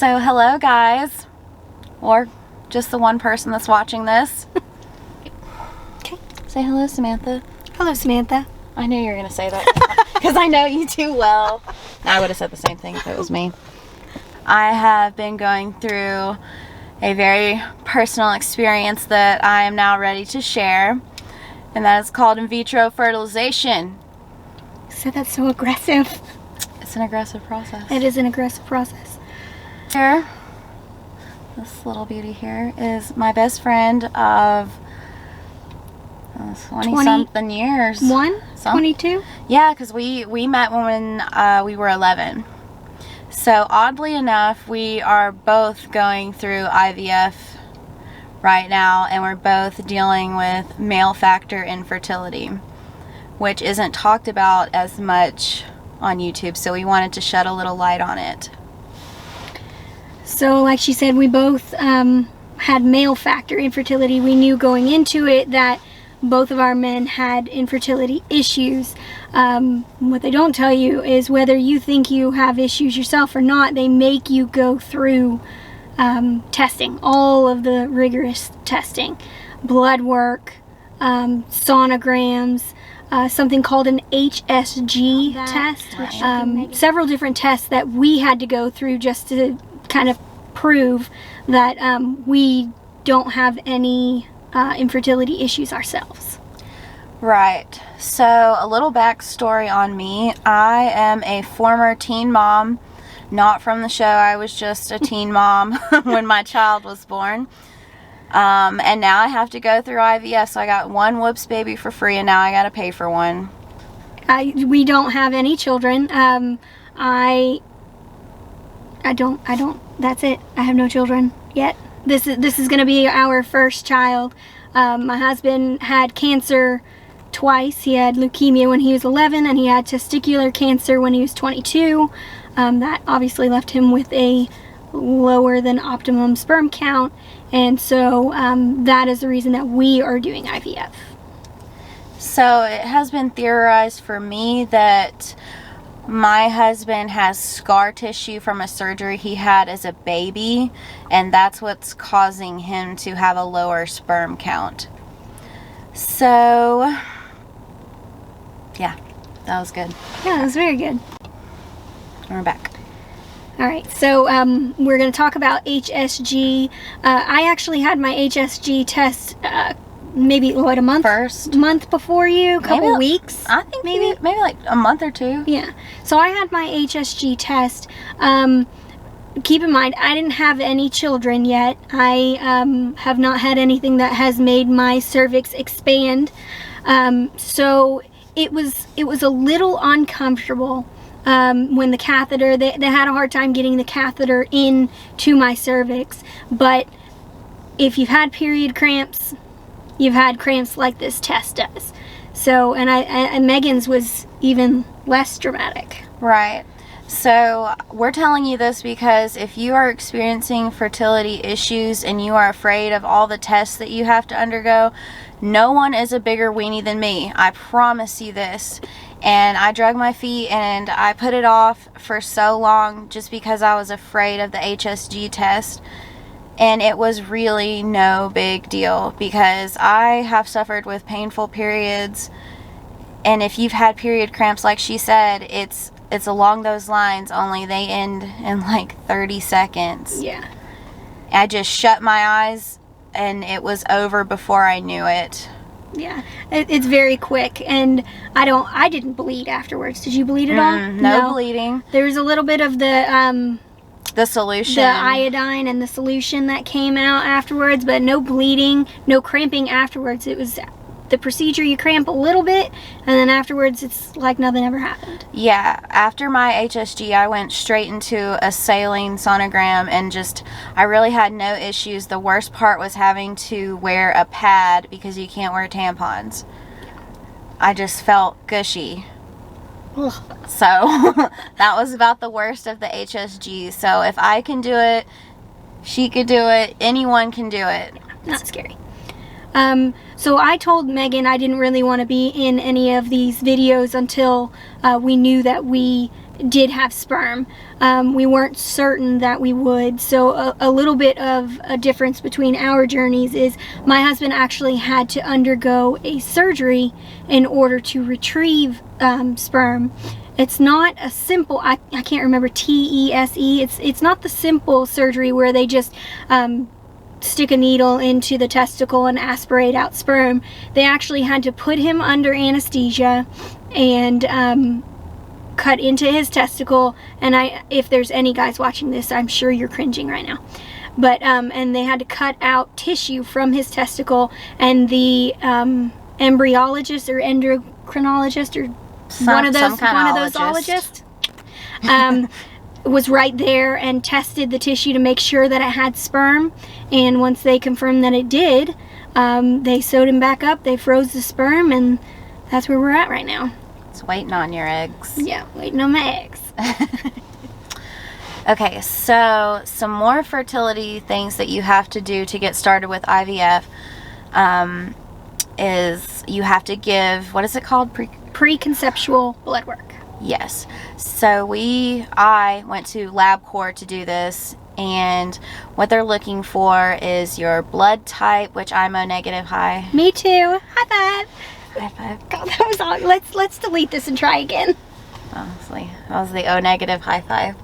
So hello guys, or just the one person that's watching this. Okay. Say hello, Samantha. Hello, Samantha. I knew you were going to say that because I know you too well. I would have said the same thing if it was me. I have been going through a very personal experience that I am now ready to share, and that is called in vitro fertilization. You said that's so aggressive. It's an aggressive process. It is an aggressive process. Here, this little beauty here is my best friend of 20-something years. 22? Yeah, because we met when we were 11. So oddly enough, we are both going through IVF right now, and we're both dealing with male factor infertility, which isn't talked about as much on YouTube, so we wanted to shed a little light on it. So like she said, we both had male factor infertility. We knew going into it that both of our men had infertility issues. What they don't tell you is whether you think you have issues yourself or not, they make you go through testing, all of the rigorous testing, blood work, sonograms, something called an HSG test, several different tests that we had to go through just to kind of prove that we don't have any infertility issues ourselves. Right. So a little backstory on me. I am a former teen mom, not from the show. I was just a teen mom when my child was born. And now I have to go through IVF. So I got one whoops baby for free, and now I got to pay for one. We don't have any children. I don't, that's it. I have no children yet. This is going to be our first child. My husband had cancer twice. He had leukemia when he was 11, and he had testicular cancer when he was 22. That obviously left him with a lower than optimum sperm count, and so that is the reason that we are doing IVF. So it has been theorized for me that my husband has scar tissue from a surgery he had as a baby, and that's what's causing him to have a lower sperm count. So, yeah, that was good. Yeah, that was very good. We're back. Alright, so we're going to talk about HSG. I actually had my HSG test maybe a month before you, a couple weeks. I think maybe like a month or two. Yeah. So I had my HSG test. Keep in mind, I didn't have any children yet. I have not had anything that has made my cervix expand. So it was a little uncomfortable when the catheter. They had a hard time getting the catheter into my cervix. But if you've had period cramps, you've had cramps like this test does. So, and Megan's was even less dramatic. Right. So we're telling you this because if you are experiencing fertility issues and you are afraid of all the tests that you have to undergo, no one is a bigger weenie than me. I promise you this. And I drug my feet and I put it off for so long just because I was afraid of the HSG test. And it was really no big deal because I have suffered with painful periods. And if you've had period cramps, like she said, it's along those lines, only they end in like 30 seconds. Yeah. I just shut my eyes and it was over before I knew it. Yeah. It's very quick, and I didn't bleed afterwards. Did you bleed at all? No bleeding. There was a little bit of the solution. The iodine and the solution that came out afterwards, but no bleeding, no cramping afterwards. It was the procedure, you cramp a little bit, and then afterwards it's like nothing ever happened. Yeah, after my HSG, I went straight into a saline sonogram, and I really had no issues. The worst part was having to wear a pad because you can't wear tampons. I just felt gushy. Ugh. So that was about the worst of the HSG. So if I can do it, she could do it, anyone can do it. Not scary. So I told Megan I didn't really want to be in any of these videos until we knew that we did have sperm. We weren't certain that we would, so a little bit of a difference between our journeys is my husband actually had to undergo a surgery in order to retrieve sperm. It's not a simple, I can't remember, TESE, it's not the simple surgery where they just stick a needle into the testicle and aspirate out sperm. They actually had to put him under anesthesia and cut into his testicle, and if there's any guys watching this, I'm sure you're cringing right now, but and they had to cut out tissue from his testicle, and the embryologist or endocrinologist or one of those ologists was right there and tested the tissue to make sure that it had sperm, and once they confirmed that it did, they sewed him back up, they froze the sperm, and that's where we're at right now. It's waiting on your eggs. Yeah, waiting on my eggs. Okay, so some more fertility things that you have to do to get started with IVF is you have to give, what is it called? Preconceptual blood work. Yes. So I went to LabCorp to do this, and what they're looking for is your blood type, which I'm O negative high. Me too. High five. High five. God, that was all. Let's delete this and try again. Honestly, that was the O negative high five.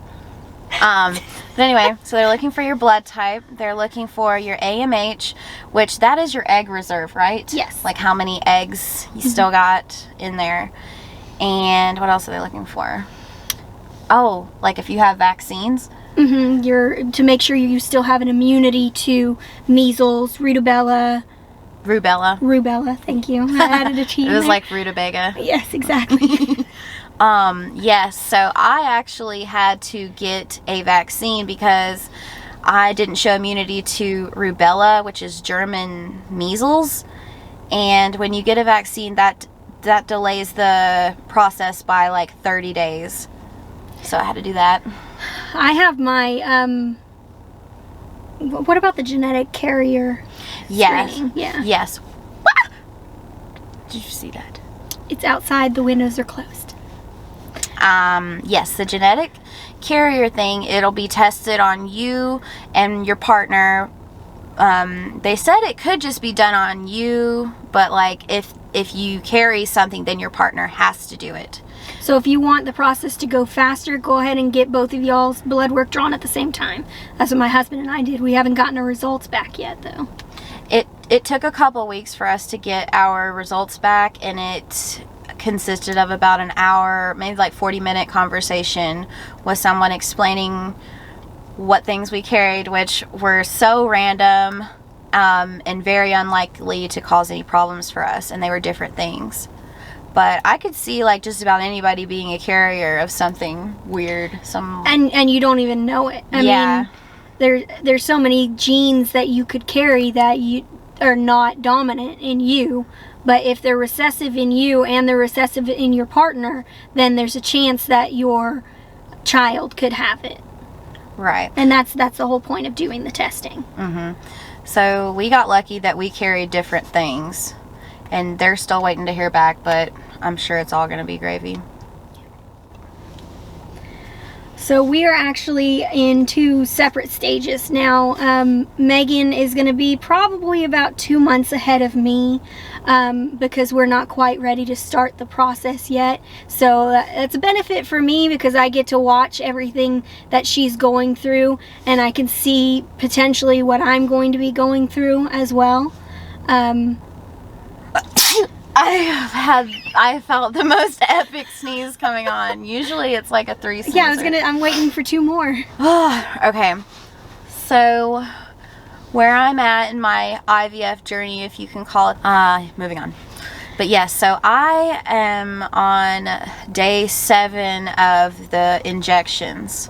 But anyway, so they're looking for your blood type. They're looking for your AMH, which that is your egg reserve, right? Yes. Like how many eggs you still got in there. And what else are they looking for? Oh, like if you have vaccines. Mm-hmm. To make sure you still have an immunity to measles, rubella. Thank you. I added a T. It was like rutabaga. Yes, exactly. Yes, so I actually had to get a vaccine because I didn't show immunity to rubella, which is German measles. And when you get a vaccine, that delays the process by like 30 days. So I had to do that. I have my, what about the genetic carrier? Yes. Screening? Yeah. Yes. Did you see that? It's outside, the windows are closed. Yes, the genetic carrier thing, it'll be tested on you and your partner. They said it could just be done on you, but like if you carry something, then your partner has to do it. So if you want the process to go faster, go ahead and get both of y'all's blood work drawn at the same time. That's what my husband and I did. We haven't gotten our results back yet, though. It took a couple weeks for us to get our results back, and it consisted of about an hour, maybe like 40-minute conversation with someone explaining what things we carried, which were so random and very unlikely to cause any problems for us, and they were different things. But I could see like just about anybody being a carrier of something weird, and you don't even know it. I mean, there's so many genes that you could carry that you are not dominant in you, but if they're recessive in you and they're recessive in your partner, then there's a chance that your child could have it. Right. And that's the whole point of doing the testing. So we got lucky that we carried different things, and they're still waiting to hear back, but I'm sure it's all going to be gravy. So we are actually in 2 separate stages now. Megan is going to be probably about 2 months ahead of me because we're not quite ready to start the process yet. So that's a benefit for me because I get to watch everything that she's going through, and I can see potentially what I'm going to be going through as well. I felt the most epic sneeze coming on. Usually it's like a 3 sneezer. Yeah, I'm waiting for 2 more. Okay. So where I'm at in my IVF journey, if you can call it, moving on. But yes, so I am on day 7 of the injections.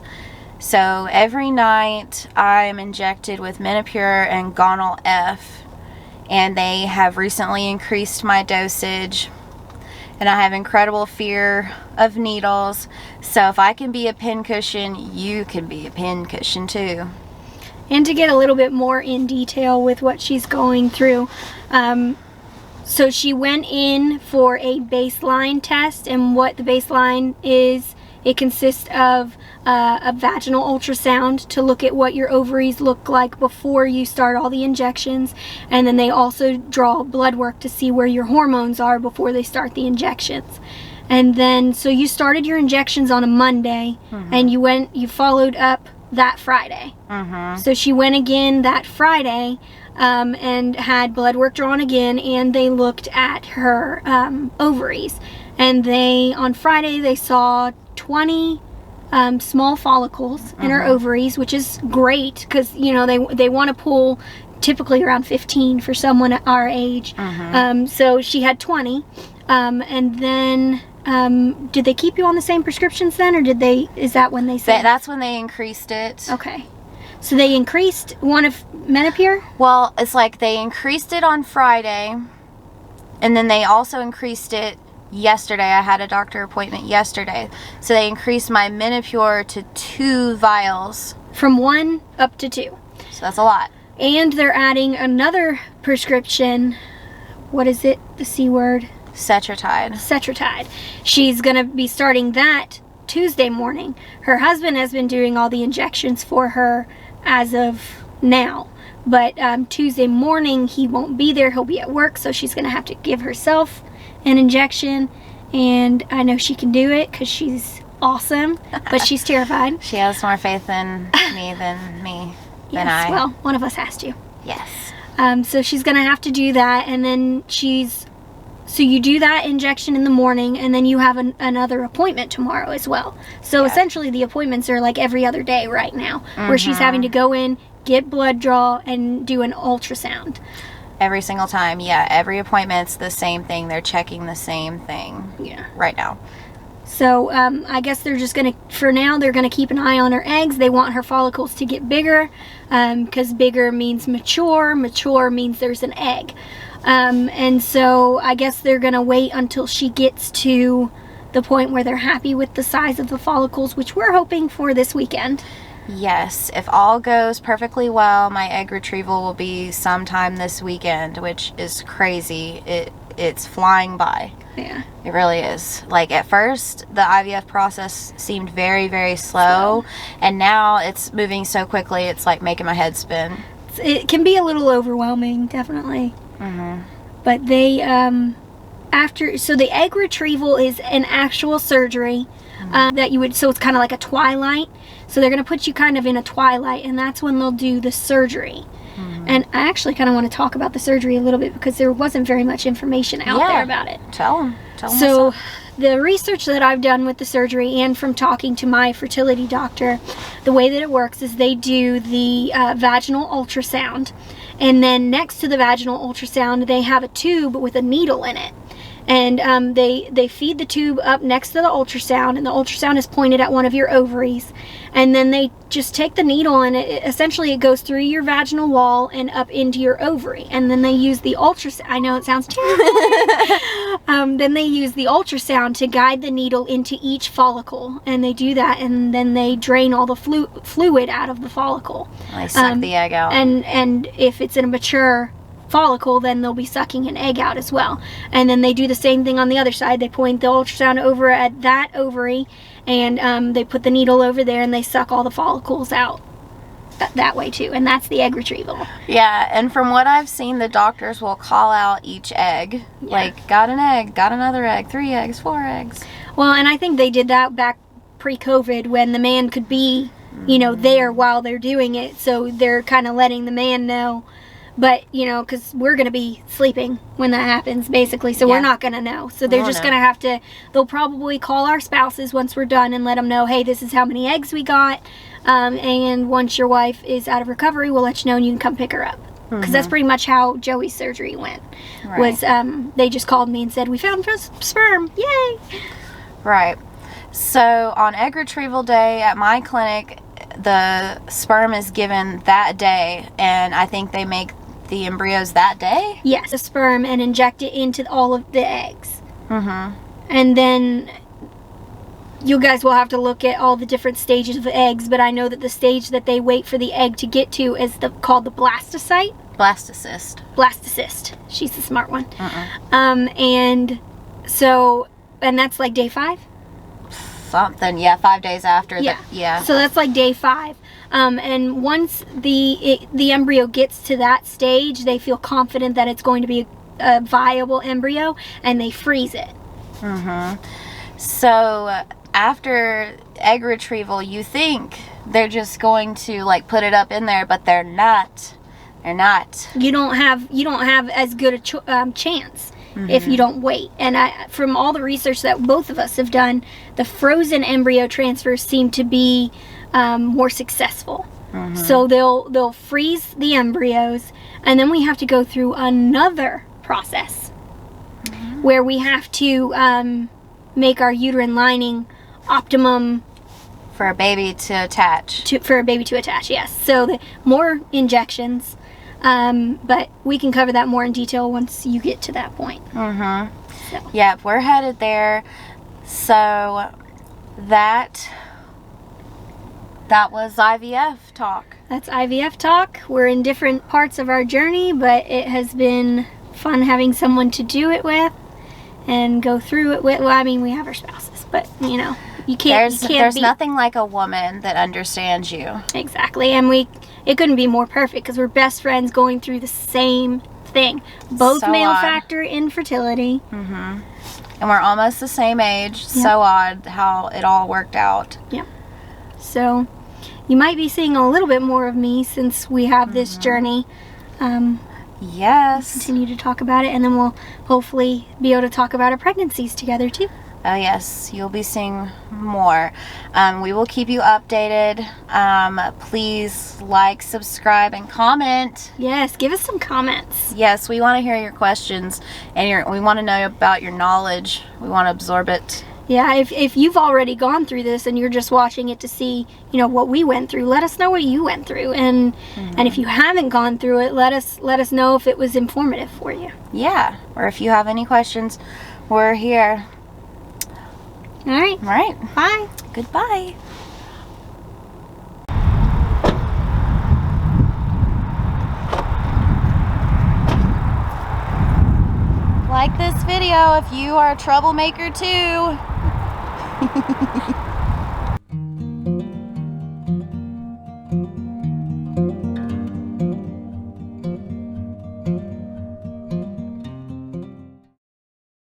So every night I'm injected with Menopur and Gonal F. And they have recently increased my dosage, and I have incredible fear of needles. So if I can be a pincushion, you can be a pincushion too. And to get a little bit more in detail with what she's going through, so she went in for a baseline test, and what the baseline is It consists of a vaginal ultrasound to look at what your ovaries look like before you start all the injections, and then they also draw blood work to see where your hormones are before they start the injections. And then, so you started your injections on a Monday, and you followed up that Friday. So she went again that Friday, and had blood work drawn again, and they looked at her ovaries. And on Friday, they saw 20 small follicles in her ovaries, which is great because, you know, they want to pull typically around 15 for someone at our age. So she had 20. And then, did they keep you on the same prescriptions then, or is that when they said? That's when they increased it. Okay. So they increased one of Menopur? Well, it's like they increased it on Friday, and then they also increased it yesterday. I had a doctor appointment yesterday. So they increased my Menopur to 2 vials. From 1 up to 2. So that's a lot. And they're adding another prescription. What is it? The C word? Cetrotide. She's going to be starting that Tuesday morning. Her husband has been doing all the injections for her as of now. But Tuesday morning, he won't be there. He'll be at work, so she's going to have to give herself an injection. And I know she can do it because she's awesome, but she's terrified. She has more faith in me than I. Yes, well, one of us has to. Yes. So she's going to have to do that, and then so you do that injection in the morning, and then you have another appointment tomorrow as well. So essentially the appointments are like every other day right now, where she's having to go in, get blood draw, and do an ultrasound. Every single time, every appointment's the same thing. They're checking the same thing right now. So I guess they're just going to, for now, they're going to keep an eye on her eggs. They want her follicles to get bigger, because bigger means mature. Mature means there's an egg. And so I guess they're going to wait until she gets to the point where they're happy with the size of the follicles, which we're hoping for this weekend. Yes, if all goes perfectly well, my egg retrieval will be sometime this weekend, which is crazy. It's flying by. Yeah. It really is. Like, at first, the IVF process seemed very, very slow, and now it's moving so quickly, it's like making my head spin. It can be a little overwhelming, definitely. But they, so the egg retrieval is an actual surgery that you would, so it's kind of like a twilight. So they're going to put you kind of in a twilight, and that's when they'll do the surgery. And I actually kind of want to talk about the surgery a little bit because there wasn't very much information out there about it. Tell them. So the research that I've done with the surgery and from talking to my fertility doctor, the way that it works is they do the vaginal ultrasound. And then next to the vaginal ultrasound, they have a tube with a needle in it. And they feed the tube up next to the ultrasound, and the ultrasound is pointed at one of your ovaries. And then they just take the needle, and essentially it goes through your vaginal wall and up into your ovary. And then they use the ultrasound. I know it sounds terrible. Then they use the ultrasound to guide the needle into each follicle. And they do that, and then they drain all the fluid out of the follicle. They suck the egg out. And if it's in a mature follicle, then they'll be sucking an egg out as well. And then they do the same thing on the other side. They point the ultrasound over at that ovary, and they put the needle over there, and they suck all the follicles out that way too. And that's the egg retrieval. Yeah, and from what I've seen, the doctors will call out each egg. Like, got an egg, got another egg, 3 eggs, 4 eggs. Well, and I think they did that back pre-COVID when the man could be, there while they're doing it. So they're kind of letting the man know. But, because we're going to be sleeping when that happens, basically. So we're not going to know. So they're just going to have to, they'll probably call our spouses once we're done and let them know, hey, this is how many eggs we got. And once your wife is out of recovery, we'll let you know and you can come pick her up. Because that's pretty much how Joey's surgery went. Was they just called me and said, we found sperm. Yay! Right. So on egg retrieval day at my clinic, the sperm is given that day, and I think they make the embryos that day? Yes, the sperm, and inject it into all of the eggs. And then you guys will have to look at all the different stages of the eggs, but I know that the stage that they wait for the egg to get to is called the blastocyst. Blastocyst. She's the smart one. And that's like day 5? something. Yeah, 5 days after. Yeah. Yeah. So that's like day 5. And once the embryo gets to that stage, they feel confident that it's going to be a viable embryo, and they freeze it. So after egg retrieval, you think they're just going to like put it up in there, but they're not. They're not. You don't have as good a chance if you don't wait. And from all the research that both of us have done, the frozen embryo transfers seem to be more successful. So they'll freeze the embryos, and then we have to go through another process where we have to make our uterine lining optimum For a baby to attach. for a baby to attach. Yes. So more injections. But we can cover that more in detail once you get to that point. So. Yep, we're headed there. So that was IVF Talk. That's IVF Talk. We're in different parts of our journey, but it has been fun having someone to do it with and go through it with. Well, I mean, we have our spouses, but you know, you can't. There's nothing like a woman that understands you. Exactly, and it couldn't be more perfect because we're best friends going through the same thing. Both So male odd. factor infertility. And we're almost the same age. Yep. So odd how it all worked out. Yeah. So you might be seeing a little bit more of me since we have this journey. Yes. Continue to talk about it, and then we'll hopefully be able to talk about our pregnancies together too. Oh yes, you'll be seeing more. We will keep you updated. Please like, subscribe, and comment. Yes, give us some comments. Yes, we want to hear your questions, and we want to know about your knowledge. We want to absorb it. Yeah, if you've already gone through this and you're just watching it to see, you know, what we went through, let us know what you went through, and if you haven't gone through it, let us know if it was informative for you. Yeah, or if you have any questions, we're here. All right. All right. Bye. Goodbye. Like this video if you are a troublemaker too.